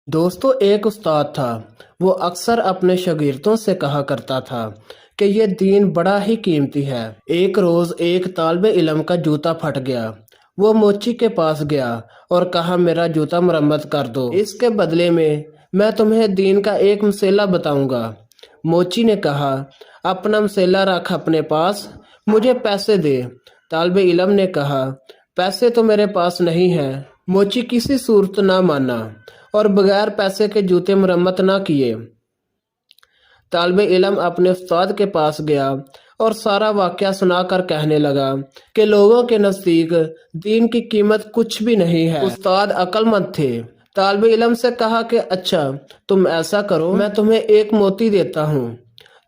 دوستو، ایک استاد تھا۔ وہ اکثر اپنے شاگردوں سے کہا کرتا تھا کہ یہ دین بڑا ہی قیمتی ہے۔ ایک روز ایک طالب علم کا جوتا پھٹ گیا۔ وہ موچی کے پاس گیا اور کہا، میرا جوتا مرمت کر دو، اس کے بدلے میں تمہیں دین کا ایک مسئلہ بتاؤں گا۔ موچی نے کہا، اپنا مسئلہ رکھ اپنے پاس، مجھے پیسے دے۔ طالب علم نے کہا، پیسے تو میرے پاس نہیں ہیں۔ موچی کسی صورت نہ مانا اور بغیر پیسے کے جوتے مرمت نہ کیے۔ طالب علم اپنے استاد کے پاس گیا اور سارا واقعہ سنا کر کہنے لگا کہ لوگوں کے نزدیک دین کی قیمت کچھ بھی نہیں ہے۔ استاد عقل مند تھے۔ طالب علم سے کہا کہ اچھا، تم ایسا کرو، میں تمہیں ایک موتی دیتا ہوں،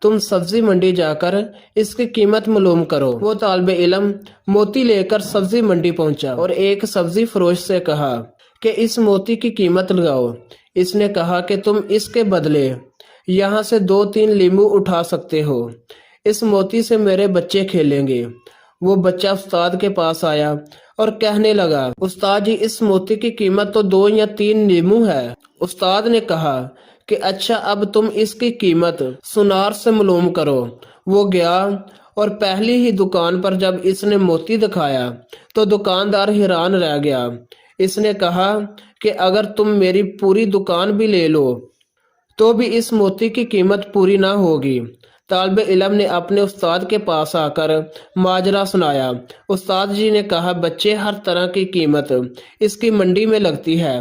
تم سبزی منڈی جا کر اس کی قیمت معلوم کرو۔ وہ طالب علم موتی لے کر سبزی منڈی پہنچا اور ایک سبزی فروش سے کہا کہ اس موتی کی قیمت لگاؤ۔ اس نے کہا کہ تم اس کے بدلے یہاں سے 2-3 لیمو اٹھا سکتے ہو، اس موتی سے میرے بچے کھیلیں گے۔ وہ بچہ استاد کے پاس آیا اور کہنے لگا، استاد جی، اس موتی کی قیمت تو 2 یا 3 لیمو ہے۔ استاد نے کہا کہ اچھا، اب تم اس کی قیمت سونار سے معلوم کرو۔ وہ گیا اور پہلی ہی دکان پر جب اس نے موتی دکھایا تو دکاندار حیران رہ گیا۔ اس نے کہا کہ اگر تم میری پوری دکان بھی لے لو تو بھی اس موتی کی قیمت پوری نہ ہوگی۔ طالب علم نے اپنے استاد کے پاس آ کر ماجرا سنایا۔ استاد جی نے کہا، بچے، ہر طرح کی قیمت اس کی منڈی میں لگتی ہے،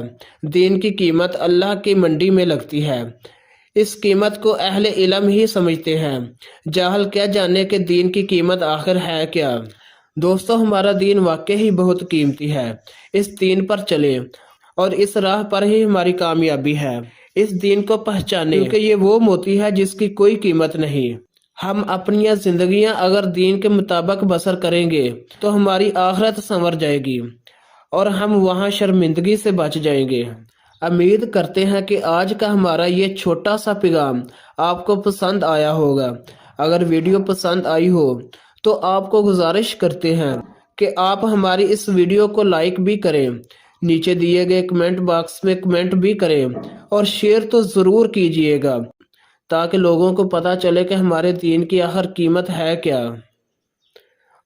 دین کی قیمت اللہ کی منڈی میں لگتی ہے۔ اس قیمت کو اہل علم ہی سمجھتے ہیں، جاہل کیا جانے کہ دین کی قیمت آخر ہے کیا۔ دوستو، ہمارا دین واقعی ہی بہت قیمتی ہے۔ اس دین پر چلیں اور اس راہ پر ہی ہماری کامیابی ہے۔ اس دین کو پہچانیں، کیونکہ یہ وہ موتی ہے جس کی کوئی قیمت نہیں۔ ہم اپنی زندگیاں اگر دین کے مطابق بسر کریں گے تو ہماری آخرت سنور جائے گی اور ہم وہاں شرمندگی سے بچ جائیں گے۔ امید کرتے ہیں کہ آج کا ہمارا یہ چھوٹا سا پیغام آپ کو پسند آیا ہوگا۔ اگر ویڈیو پسند آئی ہو تو آپ کو گزارش کرتے ہیں کہ آپ ہماری اس ویڈیو کو لائک بھی کریں، نیچے دیے گئے کمنٹ باکس میں کمنٹ بھی کریں اور شیئر تو ضرور کیجئے گا تاکہ لوگوں کو پتہ چلے کہ ہمارے دین کی آخر قیمت ہے کیا۔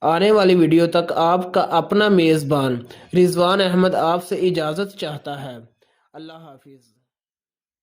آنے والی ویڈیو تک آپ کا اپنا میزبان رضوان احمد آپ سے اجازت چاہتا ہے۔ اللہ حافظ۔